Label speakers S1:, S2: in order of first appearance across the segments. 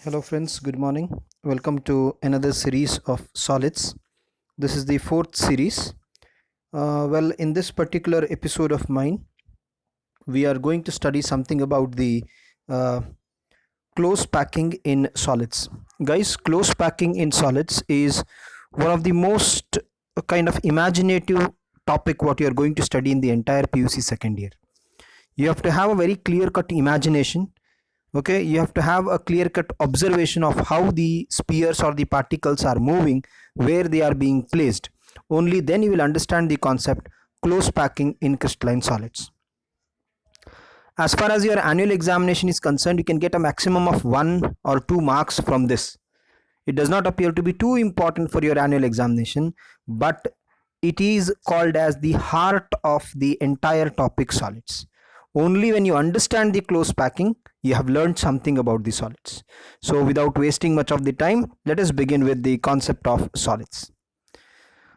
S1: Hello, friends. Good morning. Welcome to another series of solids. This is the fourth series. In this particular episode of mine, we are going to study something about the uh, close packing in solids. Guys, close packing in solids is one of the most kind of imaginative topic what you are going to study in the entire PUC second year. You have to have a very clear cut imagination. Okay, you have to have a clear cut observation of how the spheres or the particles are moving, where they are being placed. Only then you will understand the concept close packing in crystalline solids. As far as your annual examination is concerned, you can get a maximum of 1 or 2 marks from this. It does not appear to be too important for your annual examination, but it is called as the heart of the entire topic solids. Only when you understand the close packing, you have learned something about the solids. So without wasting much of the time, let us begin with the concept of solids.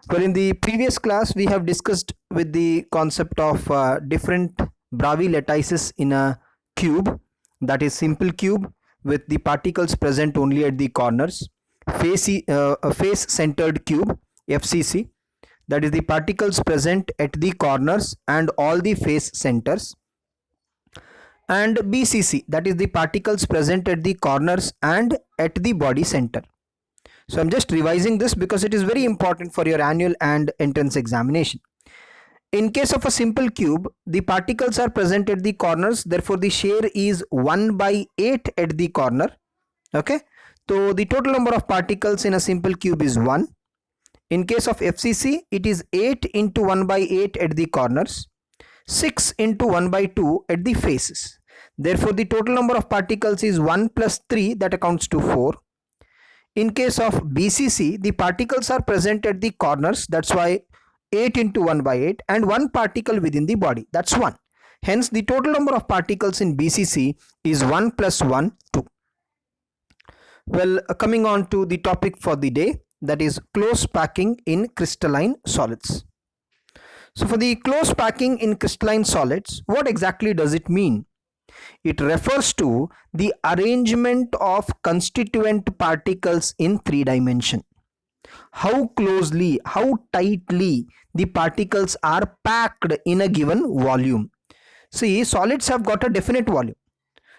S1: Well, in the previous class, we have discussed with the concept of different Bravais lattices in a cube, that is simple cube with the particles present only at the corners, a face centered cube, FCC, that is the particles present at the corners and all the face centers, and BCC, that is the particles present at the corners and at the body center. So I'm just revising this because it is very important for your annual and entrance examination. In case of a simple cube, the particles are present at the corners, therefore the share is 1 by 8 at the corner. Okay, so the total number of particles in a simple cube is 1. In case of FCC, it is 8 into 1 by 8 at the corners, 6 into 1 by 2 at the faces. Therefore the total number of particles is 1 plus 3, that accounts to 4. In case of BCC, the particles are present at the corners, that's why 8 into 1 by 8, and 1 particle within the body, that's 1. Hence the total number of particles in BCC is 1 plus 1, 2. Well, coming on to the topic for the day, that is close packing in crystalline solids. So for the close packing in crystalline solids, what exactly does it mean? It refers to the arrangement of constituent particles in 3 dimension. How closely, how tightly the particles are packed in a given volume. See, solids have got a definite volume.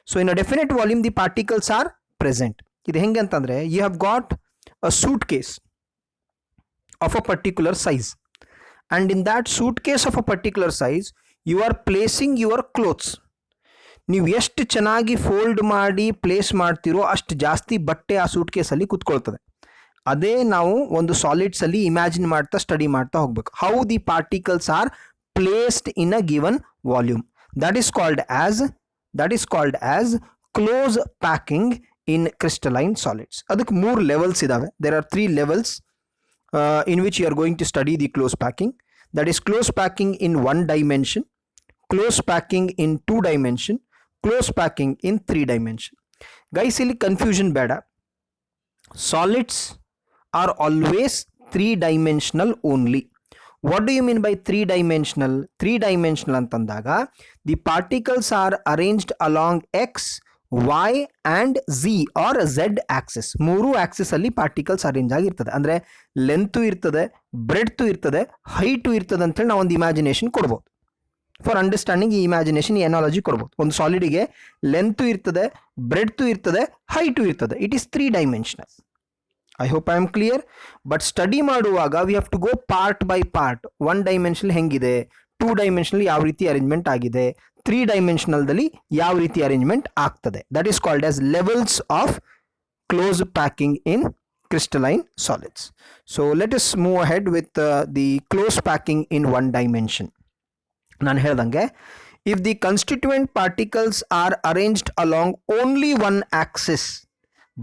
S1: So in a definite volume, the particles are present. You have got a suitcase of a particular size, and in that suitcase of a particular size, you are placing your clothes. ನೀವು ಎಷ್ಟು ಚೆನ್ನಾಗಿ fold ಮಾಡಿ place ಮಾಡ್ತಿರೋ ಅಷ್ಟು ಜಾಸ್ತಿ ಬಟ್ಟೆ ಆ suit ಕೇಸಲ್ಲಿ ಕುತ್ಕೊಳ್ತದೆ. ಅದೇ ನಾವು ಒಂದು ಸಾಲಿಡ್ಸಲ್ಲಿ ಇಮ್ಯಾಜಿನ್ ಮಾಡ್ತಾ ಸ್ಟಡಿ ಮಾಡ್ತಾ ಹೋಗ್ಬೇಕು. How the particles are placed in a given volume, that is called as close packing in crystalline solids. ಅದಕ್ಕೆ 3 ಲೆವೆಲ್ಸ್ ಇದಾವೆ. There are 3 levels in which you are going to study the close packing. That is close packing in 1 dimension, close packing in 2 dimension, close packing in 3 dimension. Guys, ಇಲ್ಲಿ confusion ಬೇಡ. Solids are always 3 dimensional only. What do you mean by 3 dimensional? 3 dimensional ಅಂತಂದಾಗ the particles are arranged along x, y and z or z axis. 3 axis ಅಲ್ಲಿ particles arrange ಆಗಿರ್ತದೆ. ಅಂದ್ರೆ length ಇರ್ತದೆ, breadth ಇರ್ತದೆ, height ಇರ್ತದೆ ಅಂತ ಹೇಳಿ ನಾವು ಒಂದು ಇಮ್ಯಾಜಿನೇಷನ್ ಕೊಡ್ಬೋದು. ಫಾರ್ ಅಂಡರ್ಸ್ಟ್ಯಾಂಡಿಂಗ್ ಈ ಇಮ್ಯಾಜಿನೇಷನ್ ಈ ಅನಾಲಜಿ ಕೊಡ್ಬೋದು. ಒಂದು ಸಾಲಿಡ್ಗೆ ಲೆಂತು ಇರ್ತದೆ, ಬ್ರೆಡ್ತು ಇರ್ತದೆ, ಹೈಟು ಇರ್ತದೆ. It is 3 dimensional. I hope I am clear. But study ಮಾಡುವಾಗ we have to go part by part. 1 dimensional ಹೆಂಗಿದೆ, 2 dimensional ಯಾವ ರೀತಿ ಅರೇಂಜ್ಮೆಂಟ್ ಆಗಿದೆ, 3 dimensionalದಲ್ಲಿ ಯಾವ ರೀತಿ ಅರೇಂಜ್ಮೆಂಟ್ ಆಗ್ತದೆ. That is called as levels of close packing in crystalline solids. So let us move ahead with the close packing in 1 dimension. ನಾನು ಹೇಳ್ದಂಗೆ, if the constituent particles are arranged along only one axis,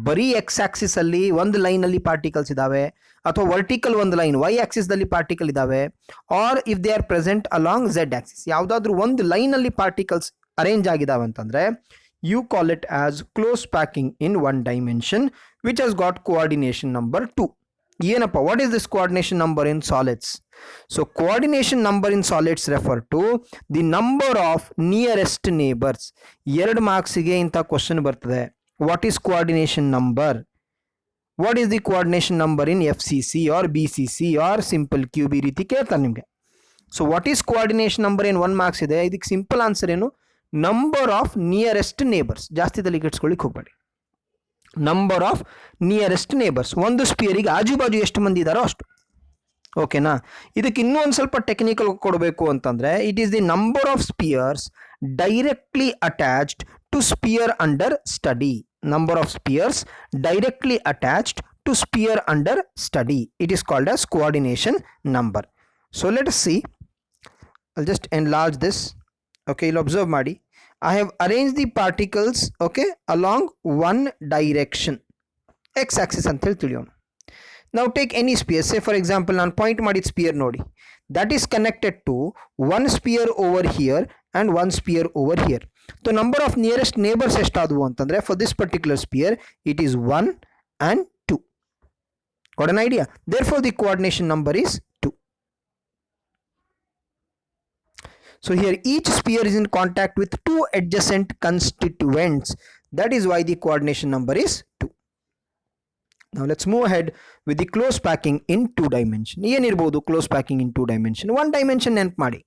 S1: ಬರೀ X axis ಅಲ್ಲಿ ಒಂದು line ಅಲ್ಲಿ particles ಇದಾವೆ, ಅಥವಾ vertical ಒಂದು line Y axis ದಲ್ಲಿ ಪಾರ್ಟಿಕಲ್ ಇದಾವೆ, or if they are present along Z axis, ಯಾವುದಾದ್ರೂ ಒಂದು ಲೈನ್ ಅಲ್ಲಿ ಪಾರ್ಟಿಕಲ್ಸ್ ಅರೇಂಜ್ ಆಗಿದಾವೆ ಅಂತಂದ್ರೆ you call it as close packing in 1 dimension, which has got coordination number 2. ಏನಪ್ಪ, what is this coordination number in solids? So coordination number in solids refer to the number of nearest neighbors. 2 ಮಾರ್ಕ್ಸಿಗೆ ಇಂಥ question ಬರ್ತದೆ. What is coordination number? What is the coordination number in FCC or BCC or simple cube ಈ ರೀತಿ ಕೇಳ್ತಾರೆ ನಿಮಗೆ. So what is coordination number ಏನು 1 marks ಇದೆ. ಇದಕ್ಕೆ simple answer ಏನು, ನಂಬರ್ ಆಫ್ ನಿಯರೆಸ್ಟ್ ನೇಬರ್ಸ್. ಜಾಸ್ತಿ ತಲೆ ಕೆಡ್ಸ್ಕೊಳ್ಳಿಕ್ಕೆ ಹೋಗಬೇಡಿ. ನಂಬರ್ ಆಫ್ ನಿಯರೆಸ್ಟ್ ನೇಬರ್ಸ್, ಒಂದು ಸ್ಪಿಯರಿಗೆ ಆಜು ಬಾಜು ಎಷ್ಟು ಮಂದಿ ಇದ್ದಾರೋ ಅಷ್ಟು. ಓಕೆನಾ. ಇದಕ್ಕೆ ಇನ್ನೂ ಒಂದು ಸ್ವಲ್ಪ ಟೆಕ್ನಿಕಲ್ ಕೊಡಬೇಕು ಅಂತಂದರೆ, it is the number of spheres directly attached to sphere under study. Number of spears directly attached to spear under study. It is called as coordination number. So let us see. I'll just enlarge this. Okay, you'll observe Madi. I have arranged the particles, okay, along one direction. X axis ಅಂತ ತಿಳಿಯೋಣ. Now take any sphere. Say for example, ನಾನು point ಮಾಡಿದ sphere ನೋಡಿ. That is connected to one sphere over here and one sphere over here. So number of nearest neighbors ಎಷ್ಟಾದವು ಅಂತಂದ್ರೆ, for this particular sphere it is 1 and 2. Got an idea? Therefore the coordination number is 2. So here each sphere is in contact with two adjacent constituents. That is why the coordination number is 2. Now let's move ahead with the close packing in 2 dimension. ಏನಿರಬಹುದು close packing in 2 dimension? 1 dimension ನೆನಪು ಮಾಡಿ.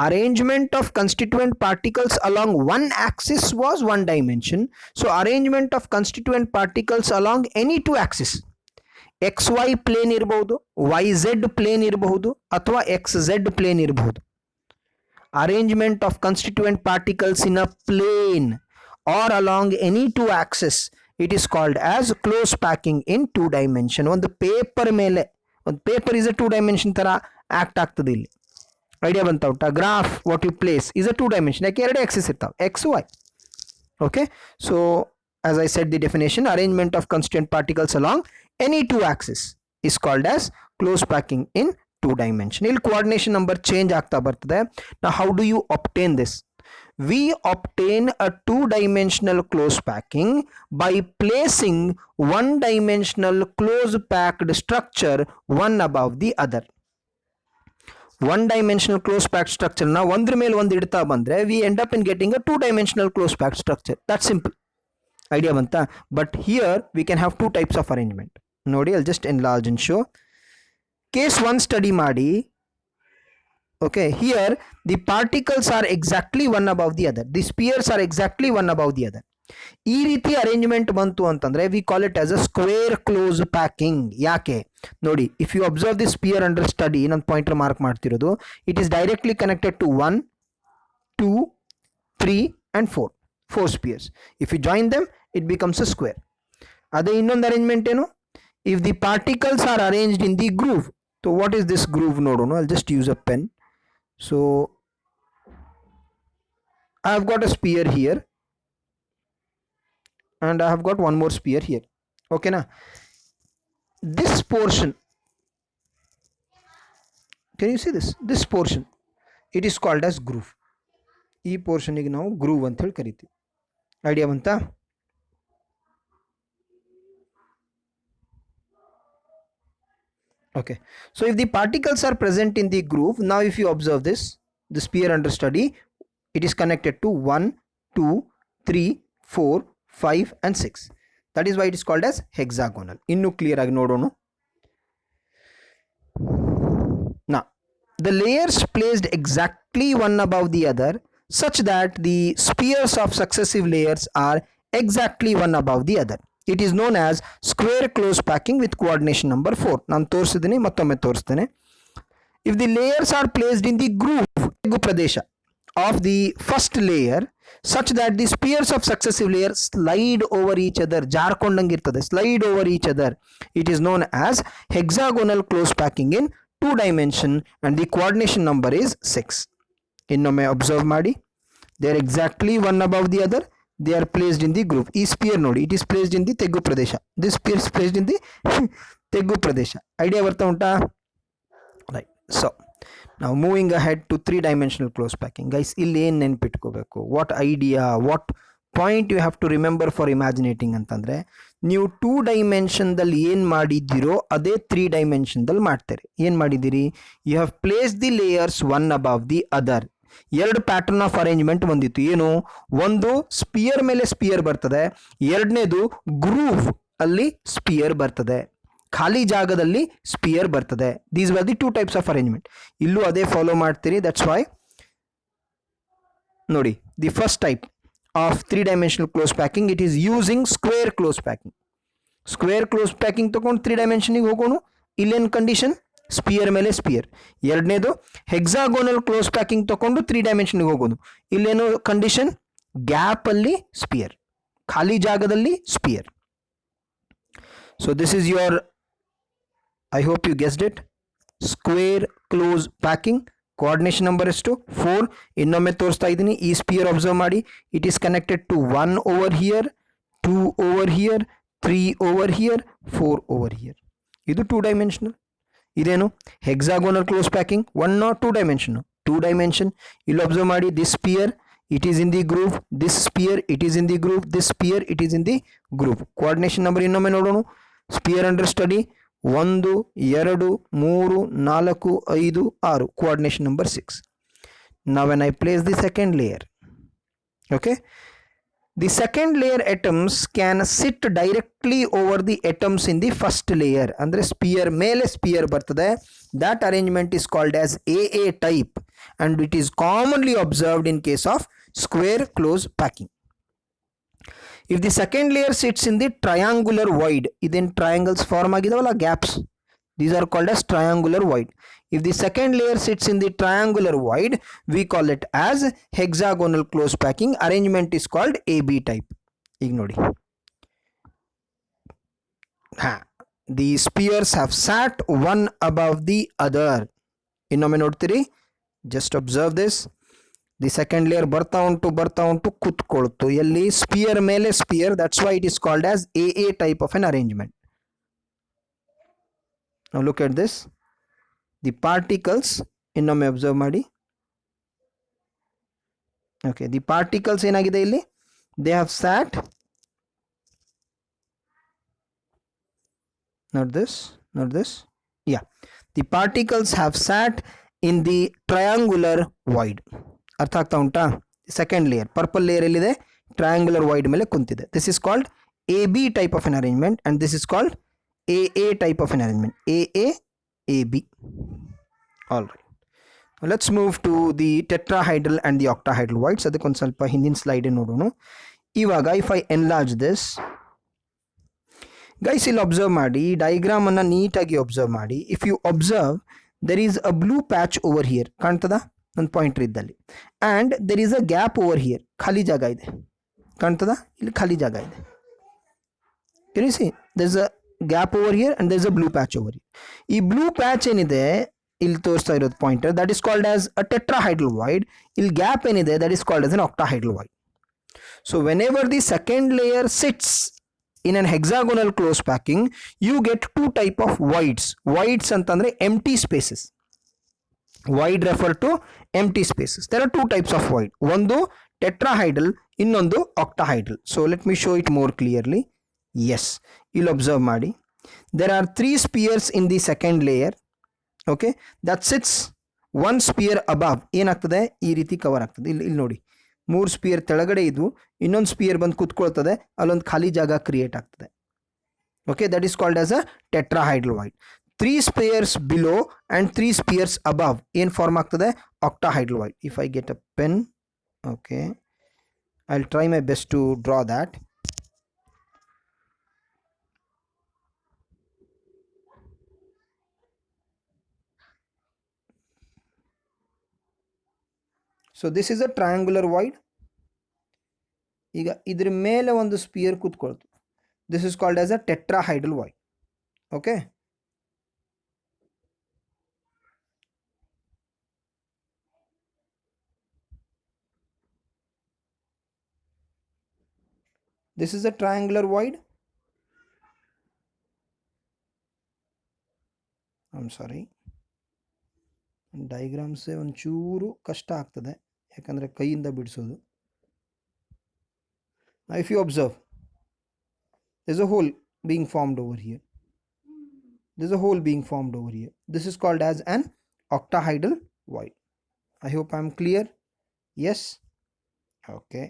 S1: Arrangement of constituent particles along one axis was 1 dimension. So arrangement of constituent particles along any 2 axes, XY plane ಇರಬಹುದು, YZ plane ಇರಬಹುದು, ಅಥವಾ XZ plane ಇರಬಹುದು. Arrangement of constituent particles in a plane or along any 2 axes, it is called as close packing in 2 dimension. ಒಂದು paper ಮೇಲೆ, ಒಂದು paper is a 2 dimension ತರ act ಆಗ್ತದೆ ಇಲ್ಲಿ. ಐಡಿಯಾ ಬಂತ ಉಂಟಾ? Graph what you place is a 2 dimension. ಯಾಕೆ 2 axis ಇರ್ತಾವೆ, X Y. Okay, so as I said the definition, arrangement of constituent particles along any 2 axis is called as close packing in 2 dimension. ಇಲ್ಲಿ coordination number change ಆಗ್ತಾ ಬರ್ತದೆ. ನಾ how do you obtain this? We obtain a 2-dimensional close packing by placing 1-dimensional close packed structure one above the other. 1-dimensional close packed structure na ಒಂದ್ರ ಮೇಲೆ ಒಂದು ಇಡ್ತಾ ಬಂದ್ರೆ we end up in getting a 2-dimensional close packed structure. That's simple. Idea banta. But here we can have 2 types of arrangement. Nodi, I'll just enlarge and show. Case 1 study ಮಾಡಿ. Okay, here the particles are exactly one above the other. The spheres are exactly one above the other. ಈ ರೀತಿ arrangement ಬಂತು ಅಂತಂದ್ರೆ we call it as a square close packing. ಯಾಕೆ ನೋಡಿ, if you observe the sphere under study, ನಾನು pointer mark ಮಾಡ್ತಿರೋದು, it is directly connected to 1, 2, 3 and 4 spheres. If you join them, it becomes a square. ಅದೇ ಇನ್ನೊಂದು arrangement ಏನು, if the particles are arranged in the groove. So what is this groove ನೋಡೋಣ. I'll just use a pen. So I have got a sphere here and I have got one more sphere here. Okay na, this portion, can you see this portion, it is called as groove. ಈ portion ಗೆ ನಾವು groove ಅಂತ ಹೇಳಿ ಕರಿತೀವಿ. Idea ಬಂತಾ? Okay, so if the particles are present in the groove, now if you observe this, the sphere under study, it is connected to 1, 2, 3, 4, 5 and 6. That is why it is called as hexagonal. Innu clear agi nodonu. Now the layers placed exactly one above the other such that the spheres of successive layers are exactly one above the other. It is known as square close packing with coordination number 4. ನಾನು ತೋರಿಸಿದ್ದೀನಿ, ಮತ್ತೊಮ್ಮೆ ತೋರಿಸ್ತೇನೆ. If the layers are placed in the groove pradesha of the first layer such that the spheres of successive layers slide over each other, ಜಾರ್ಕೊಂಡಂಗಿರ್ತದೆ, slide over each other, it is known as hexagonal close packing in 2 dimension and the coordination number is 6. ಇನ್ನೊಮ್ಮೆ observe ಮಾಡಿ, they are exactly one above the other, they are placed in the groove. ಈ sphere ನೋಡಿ, it is placed in the ತೆಗ್ಗು Pradesh, this sphere is placed in the ತೆಗ್ಗು Pradesh. Idea ಬರ್ತಾ ಉಂಟಾ? Right. So now moving ahead to 3-dimensional close packing. Guys, ಇಲ್ಲಿ ಏನು ನೆನ್ಪಿಟ್ಕೋಬೇಕು, what idea, what point you have to remember for imaginating ಅಂತಂದ್ರೆ, ನೀವು 2 ಡೈಮೆನ್ಷನ್ದಲ್ಲಿ ಏನು ಮಾಡಿದ್ದೀರೋ ಅದೇ 3 ಡೈಮೆನ್ಷನ್ದಲ್ಲಿ ಮಾಡ್ತಾರೆ. ಏನು ಮಾಡಿದ್ದೀರಿ, you have placed the layers one above the other. ಎರಡು ಪ್ಯಾಟರ್ನ್ ಆಫ್ ಅರೇಂಜ್ಮೆಂಟ್ ಬಂದಿತ್ತು. ಏನು, ಒಂದು ಸ್ಪಿಯರ್ ಮೇಲೆ ಸ್ಪಿಯರ್ ಬರ್ತದೆ, ಎರಡನೇದು ಗ್ರೂವ್ ಅಲ್ಲಿ ಸ್ಪಿಯರ್ ಬರ್ತದೆ, ಖಾಲಿ ಜಾಗದಲ್ಲಿ ಸ್ಪಿಯರ್ ಬರ್ತದೆ. These were the two types of arrangement. ಇಲ್ಲೂ ಅದೇ ಫಾಲೋ ಮಾಡ್ತೀರಿ. ದಟ್ಸ್ ವೈ ನೋಡಿ, the first type of 3-dimensional close packing, it is using square close packing. Square close packing ತಗೊಂಡು 3 ಡೈಮೆನ್ಷನ್ಗೆ ಹೋಗೋಣ. ಇಲ್ಲೇನು ಕಂಡೀಷನ್, ಸ್ಪಿಯರ್ ಮೇಲೆ ಸ್ಪಿಯರ್. ಎರಡನೇದು ಹೆಕ್ಸಾಗೋನಲ್ ಕ್ಲೋಸ್ ಪ್ಯಾಕಿಂಗ್ ತಗೊಂಡು 3 ಡೈಮೆನ್ಷನ್ಗೆ ಹೋಗೋದು. ಇಲ್ಲೇನು ಕಂಡೀಷನ್, ಗ್ಯಾಪ್ ಅಲ್ಲಿ ಸ್ಪಿಯರ್, ಖಾಲಿ ಜಾಗದಲ್ಲಿ sphere. So this is your, I hope you guessed it, square close packing. Coordination number ಎಷ್ಟು, 4. ಇನ್ನೊಮ್ಮೆ ತೋರಿಸ್ತಾ ಇದ್ದೀನಿ. ಈ ಸ್ಪಿಯರ್ ಅಬ್ಸರ್ವ್ ಮಾಡಿ, it is connected to 1 over here, 2 over here, 3 over here, 4 over here. ಇದು 2 ಡೈಮೆನ್ಷನಲ್. ಇದೇನು hexagonal close packing, 1 or 2 dimension, 2 dimension. ಇಲ್ಲಿ observe ಮಾಡಿ, this sphere it is in the groove, this sphere it is in the groove, this sphere it is in the groove. Coordination number ಇನ್ನೊಮ್ಮೆ ನೋಡೋಣ. Sphere under study 1, 2, 3, 4, 5, 6. Coordination number 6. Now when I place the second layer, okay, the second layer atoms can sit directly over the atoms in the first layer. Andre sphere mele sphere bartade. That arrangement is called as AA type, and it is commonly observed in case of square close packing. If the second layer sits in the triangular void, then triangles form ಆಗಿದಾವಲ್ಲ, gaps, these are called as triangular void. If the second layer sits in the triangular void, we call it as hexagonal close packing. Arrangement is called AB type. ಈಗ ನೋಡಿ, the spheres have sat one above the other. ಇನ್ನೊಮ್ಮೆ ನೋಡ್ತೀರಿ, just observe this. The second layer ಬರ್ತಾ ಉಂಟು ಕುತ್ಕೊಳ್ತು ಎಲ್ಲಿ, sphere ಮೇಲೆ sphere. That's why it is called as a type of an arrangement. Now look at this, the particles ಇನ್ನೊಮ್ಮೆ observe ಮಾಡಿ. Okay, the particles ಏನಾಗಿದೆ ಇಲ್ಲಿ, they have sat, not this, yeah, the particles have sat in the triangular void. ಅರ್ಥ ಆಗ್ತಾ ಉಂಟಾ? Second layer purple layer ಎಲ್ಲಿದೆ, triangular void ಮೇಲೆ ಕುಂತಿದೆ. This is called A B type of an arrangement, and this is called A type of an arrangement, A B. All right, let's move to the tetrahedral and the octahedral voids. ಅದಕ್ಕೊಂದು ಸ್ವಲ್ಪ ಹಿಂದಿನ slide ನೋಡೋಣ. ಇವಾಗ if I enlarge this, guys ಇಲ್ಲಿ observe ಮಾಡಿ, diagram ಅನ್ನು ನೀಟಾಗಿ observe ಮಾಡಿ. If you observe, there is a blue patch over here, ಕಾಣ್ತದ ಒಂದು ಪಾಯಿಂಟರ್ ಇದ್ದಲ್ಲಿ, and there is a gap over here, ಖಾಲಿ ಜಾಗ ಇದೆ, ಕಾಣ್ತದ ಇಲ್ಲಿ ಖಾಲಿ ಜಾಗ ಇದೆ. You see there is a gap over here and there is a blue patch over here. ಈ ಬ್ಲೂ ಪ್ಯಾಚ್ ಏನಿದೆ ಇಲ್ಲಿ ತೋರಿಸ್ತಾ ಇರೋದು pointer, that is called as a tetrahedral void. ಇಲ್ಲಿ ಗ್ಯಾಪ್ ಏನಿದೆ, that is called as an octahedral void. So whenever the second layer sits in an hexagonal close packing, you get two type of voids. Voids ಅಂತಂದ್ರೆ empty spaces. Void refer to empty spaces. There are two types of void. ಒಂದು tetrahedral, ಇನ್ನೊಂದು octahedral. So let me show it more clearly. Yes, you'll observe ಮಾಡಿ. There are 3 spheres in the second layer. Okay, that sits one sphere above. ಏನಾಗ್ತದೆ, ಈ ರೀತಿ cover ಆಗ್ತದೆ. ಇಲ್ಲಿ ನೋಡಿ, 3 spear ತೆಳಗಡೆ ಇದ್ವು, ಇನ್ನೊಂದು ಸ್ಪಿಯರ್ ಬಂದು ಕುತ್ಕೊಳ್ತದೆ, ಅಲ್ಲೊಂದು ಖಾಲಿ ಜಾಗ ಕ್ರಿಯೇಟ್ ಆಗ್ತದೆ. Okay, that is called as a tetrahedral void. 3 spheres below and 3 spheres above ಏನು ಫಾರ್ಮ್ ಆಗ್ತದೆ, octahedral void. If I get a pen, okay, I will try my best to draw that. So this is a triangular void. ಈಗ ಇದ್ರ ಮೇಲೆ ಒಂದು sphere ಕೂತ್ಕೊಳ್ತು. This is called as a tetrahedral void. Okay, this is a triangular void. I'm sorry, ಡಯಾಗ್ರಾಮ್ಸೇ ಒಂಚೂರು ಕಷ್ಟ ಆಗ್ತದೆ, ಯಾಕಂದರೆ ಕೈಯಿಂದ ಬಿಡಿಸೋದು. If you observe, there's a hole being formed over here. There's a hole being formed over here. This is called as an octahedral void. I hope I'm clear. Yes. Okay,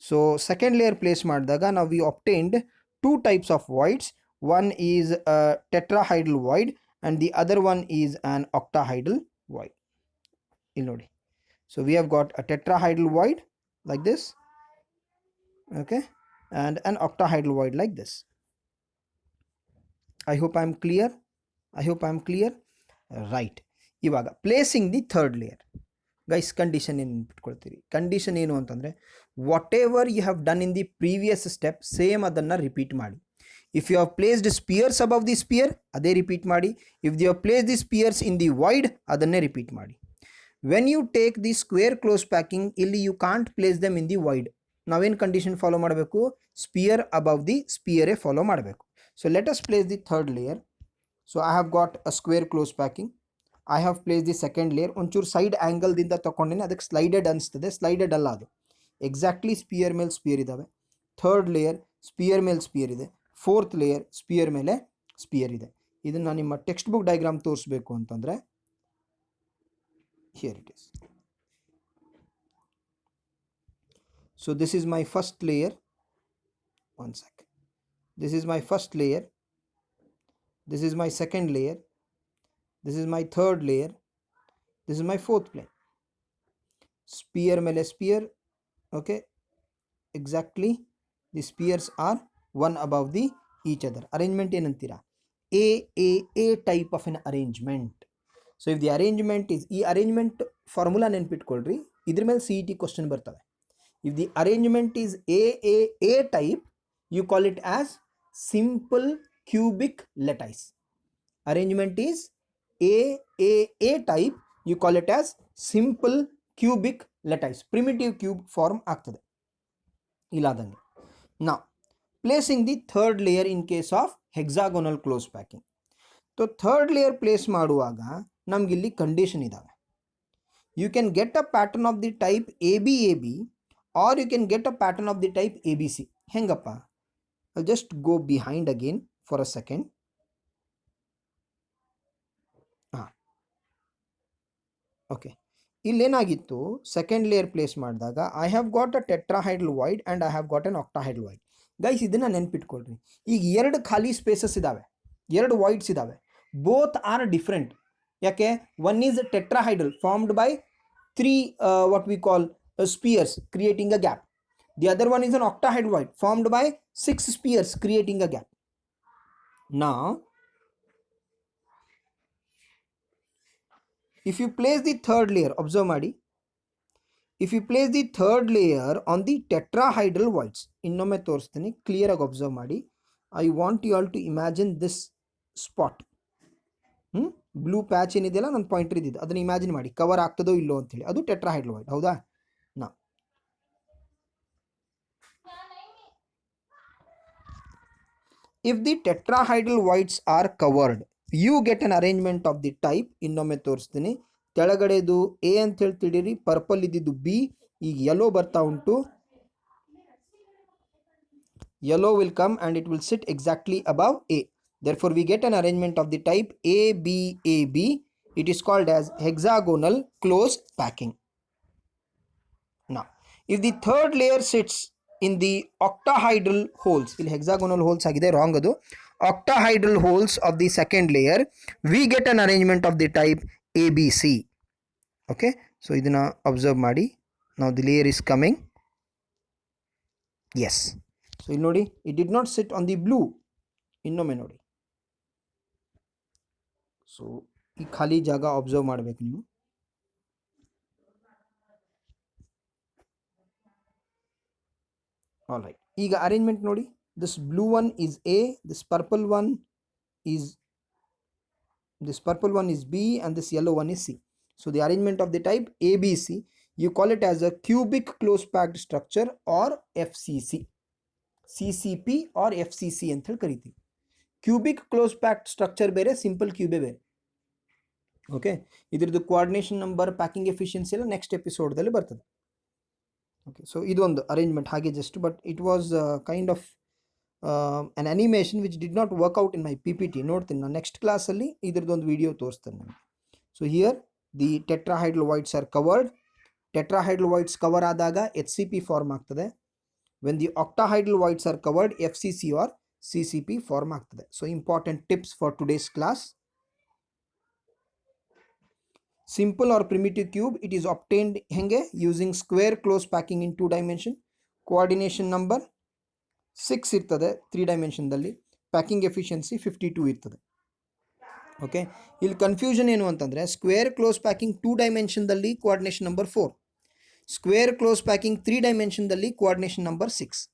S1: so second layer place ಮಾಡಿದಾಗ now we obtained two types of voids. One is a tetrahedral void and the other one is an octahedral void. ಇಲ್ಲಿ ನೋಡಿ, so we have got a tetrahedral void like this, okay, and an octahedral void like this. I hope I'm clear. I hope I'm clear. Right. ಇವಾಗ placing the third layer, guys condition ಏನು ನೆನ್ಪಿಟ್ಕೊಳ್ತೀರಿ? Condition ಏನು ಅಂತಂದರೆ, whatever you have done in the previous step same ಅದನ್ನು repeat ಮಾಡಿ. If you have placed spheres above the sphere ಅದೇ repeat ಮಾಡಿ. If you have place the spheres in the void ಅದನ್ನೇ repeat ಮಾಡಿ. When you take the square close packing, ಇಲ್ಲಿ you can't place them in the void. ನಾವೇನು condition follow ಮಾಡಬೇಕು? Spear above the ಸ್ಪಿಯರೇ follow ಮಾಡಬೇಕು. So let us place the third layer. So I have got a square close packing. I have place the second layer. ಒಂಚೂರು side ಆ್ಯಂಗಲ್ದಿಂದ ತೊಗೊಂಡೇನೆ, ಅದಕ್ಕೆ ಸ್ಲೈಡೆಡ್ ಅನಿಸ್ತದೆ. ಸ್ಲೈಡೆಡ್ ಅಲ್ಲ, ಅದು exactly spear ಮೇಲೆ spear ಇದ್ದಾವೆ. Third layer spear ಮೇಲೆ spear ಇದೆ. ಫೋರ್ತ್ ಲೇಯರ್ ಸ್ಪಿಯರ್ ಮೇಲೆ ಸ್ಪಿಯರ್ ಇದೆ. ಇದನ್ನು ನಿಮ್ಮ ಟೆಕ್ಸ್ಟ್ ಬುಕ್ ಡಯಾಗ್ರಾಮ್ ತೋರಿಸ್ಬೇಕು ಅಂತಂದರೆ here it is. So this is my first layer. One second. This is my first layer, this is my second layer, this is my third layer, this is my fourth plane. Spear mele spear, okay, exactly the spears are one above the each other. Arrangement ಏನಂತೀರಾ? A type of an arrangement. So if the arrangement is, ಈ arrangement formula ನೆನ್ಪಿಟ್ಕೊಳ್ರಿ, ಇದ್ರ ಮೇಲೆ CET question ಬರ್ತವೆ. If the arrangement is A type, you call it as simple cubic lattice. Arrangement is A type, you call it as simple cubic lattice. Primitive cube form ಆಗ್ತದೆ ಇಲ್ಲಾದಂಗೆ. Now placing the third layer in case of hexagonal close packing. So third layer place ಮಾಡುವಾಗ ನಮಗಿಲ್ಲಿ condition ಇದಾವೆ. You can get a pattern of the type ABAB or you can get a pattern of the type ABC. ಹೆಂಗಪ್ಪ? I'll just go behind again for a second. Okay, ಇಲ್ಲೇನಾಗಿತ್ತು, second layer place ಮಾಡಿದಾಗ I have got a tetrahedral void and I have got an octahedral void. Guys ಇದನ್ನು ನೆನ್ಪಿಟ್ಕೊಳ್ರಿ. ಈಗ ಎರಡು ಖಾಲಿ spaces ಇದ್ದಾವೆ, ಎರಡು ವಾಯ್ಡ್ಸ್ ಇದ್ದಾವೆ. Both are different. ಯಾಕೆ? One is tetrahedral formed by three what we call spheres creating a gap. The other one is an octahedral void formed by 6 spears creating a gap. Now, if you place the third layer, observe ಮಾಡಿ, if you place the third layer on the tetrahedral voids, ಇನ್ನೊಮ್ಮೆ ತೋರಿಸ್ತೀನಿ, clear ಆಗಿ observe ಮಾಡಿ. I want you all to imagine this spot. Blue patch ಏನಿದೆಯಲ್ಲ, ನನ್ನ pointer ಇದ್ದಿದ್ದು, ಅದನ್ನು imagine ಮಾಡಿ, ಕವರ್ ಆಗ್ತದೋ ಇಲ್ಲೋ ಅಂತೇಳಿ. ಅದು ಟೆಟ್ರಾಹೈಡ್ರಲ್ ವಾಯ್ಡ್, ಹೌದಾ? ನಾ if the tetrahedral voids are covered, you get an arrangement of the type. ಇನ್ನೊಮ್ಮೆ ತೋರಿಸ್ತೀನಿ. ಕೆಳಗಡೆದು ಎ ಅಂತ ಹೇಳಿ ತಿಳಿರಿ, ಪರ್ಪಲ್ ಇದ್ದಿದ್ದು ಬಿ, ಈಗ ಯೆಲ್ಲೋ ಬರ್ತಾ ಉಂಟು. yellow will come and it will sit exactly above A. Therefore, we get an arrangement of the type ABAB. It is called as hexagonal close packing. Now, if the third layer sits in the octahedral holes, ಇಲ್ಲಿ hexagonal holes ಆಗಿದೆ, wrong ಅದು. Octahedral holes of the second layer, we get an arrangement of the type ABC. Okay, so ಇದನ್ನ observe ಮಾಡಿ. Now the layer is coming. Yes. So ಇಲ್ಲಿ ನೋಡಿ, it did not sit on the blue. ಇನ್ನೊಮ್ಮೆ ನೋಡಿ. So ಈ ಖಾಲಿ ಜಾಗ observe ಮಾಡಬೇಕು ನೀವು. ಆಲ್ ರೈಟ್, ಈಗ ಅರೇಂಜ್ಮೆಂಟ್ ನೋಡಿ. This blue one is A, this purple one is B and this yellow one is C. So the arrangement of the type ABC, you call it as a cubic close packed structure or FCC. CCP or FCC ಅಂತ ಹೇಳಿ ಕರಿತೀವಿ. Cubic close packed structure ಬೇರೆ, simple ಕ್ಯೂಬೇ ಬೇರೆ. Okay, ಇದ್ರದ್ದು coordination number, packing efficiency ಎಲ್ಲ next ಎಪಿಸೋಡ್ದಲ್ಲಿ ಬರ್ತದೆ. Okay, so ಇದೊಂದು arrangement ಹಾಗೆ just, but it was kind of an animation which did not work out in my PPT. ನೋಡ್ತೀನಿ ನಾನು ನೆಕ್ಸ್ಟ್ ಕ್ಲಾಸಲ್ಲಿ ಇದ್ರದ್ದೊಂದು ವಿಡಿಯೋ ತೋರಿಸ್ತೇನೆ ನಿಮಗೆ. So here the tetrahedral voids are covered tetrahedral voids cover ಆದಾಗ HCP form ಆಗ್ತದೆ. When the octahedral voids are covered FCC or CCP form ಆಗ್ತದೆ. So important tips for today's class. Simple or primitive cube, it is obtained henge using square close packing in 2 dimension. Coordination number 6 ಇರ್ತದೆ 3 dimension ದಲ್ಲಿ. Packing efficiency 52 ಇರ್ತದೆ. Okay, ಇಲ್ಲಿ confusion ಏನು ಅಂತಂದರೆ square close packing 2 ಡೈಮೆನ್ಷನ್ದಲ್ಲಿ coordination number 4, square close packing 3 ಡೈಮೆನ್ಷನ್ದಲ್ಲಿ coordination number 6.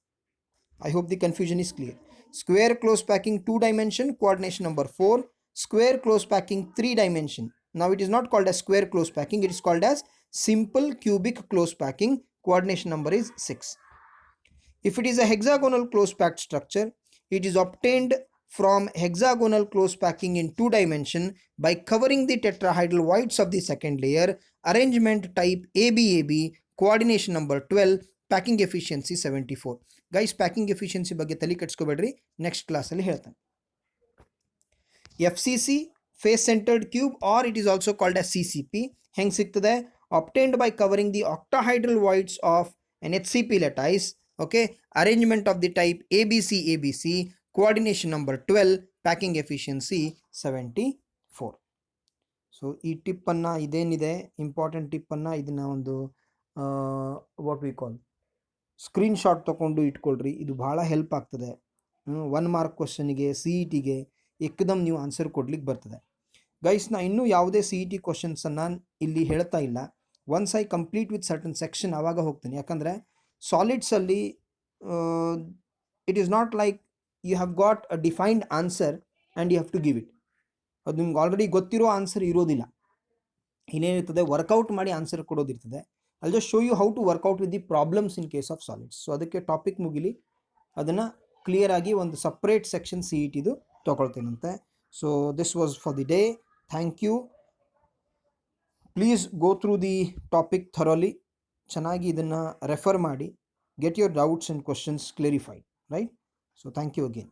S1: I hope the confusion is clear. Square close packing 2 dimension coordination number 4, square close packing 3 dimension. Now it is not called as square close packing, it is called as simple cubic close packing, coordination number is 6. If it is a hexagonal close packed structure, it is obtained from hexagonal close packing in 2 dimension by covering the tetrahedral voids of the second layer, arrangement type ABAB, coordination number 12, packing efficiency 74. Guys packing efficiency ಬಗ್ಗೆ ತಲೆ ಕೆಡಿಸ್ಕೋಬೇಡ್ರಿ, next ಕ್ಲಾಸಲ್ಲಿ ಹೇಳ್ತಾನೆ. FCC face centered cube or it is also called as CCP ಹೆಂಗೆ ಸಿಗ್ತದೆ? obtained by covering the octahedral voids of an HCP lattice. Okay, arrangement of the type ABC, coordination number 12, packing efficiency 74. So ಈ ಟಿಪ್ಪನ್ನು ಇದೇನಿದೆ important ಟಿಪ್ಪನ್ನು ಇದನ್ನು ಒಂದು what we call screenshot ತೊಗೊಂಡು ಇಟ್ಕೊಳ್ರಿ, ಇದು ಭಾಳ help ಆಗ್ತದೆ. 1 mark ಕ್ವಶನಿಗೆ CETಗೆ ಏಕದಮ್ ನೀವು ಆನ್ಸರ್ ಕೊಡ್ಲಿಕ್ಕೆ ಬರ್ತದೆ. ಗೈಸ್, ನಾ ಇನ್ನೂ ಯಾವುದೇ CET ಕ್ವಶನ್ಸನ್ನು ಇಲ್ಲಿ ಹೇಳ್ತಾ ಇಲ್ಲ. Once I complete with certain section ಆವಾಗ ಹೋಗ್ತೀನಿ. ಯಾಕಂದರೆ ಸಾಲಿಡ್ಸಲ್ಲಿ it is not like you have got a defined answer and you have to give it. ಅದು ನಿಮ್ಗೆ ಆಲ್ರೆಡಿ ಗೊತ್ತಿರೋ ಆನ್ಸರ್ ಇರೋದಿಲ್ಲ. ಇನ್ನೇನಿರ್ತದೆ ವರ್ಕೌಟ್ ಮಾಡಿ ಆನ್ಸರ್ ಕೊಡೋದಿರ್ತದೆ. I'll just show you how to work out with the problems in case of solids. ಸೊ ಅದಕ್ಕೆ topic ಮುಗಿಲಿ, ಅದನ್ನು ಕ್ಲಿಯರ್ ಆಗಿ ಒಂದು ಸಪ್ರೇಟ್ ಸೆಕ್ಷನ್ CETದು ತೊಗೊಳ್ತೇನಂತೆ. So this was for the day. Thank you. Please go through the topic thoroughly. ಚೆನ್ನಾಗಿ ಇದನ್ನು ರೆಫರ್ ಮಾಡಿ, get your doubts and questions clarified, right? So thank you again.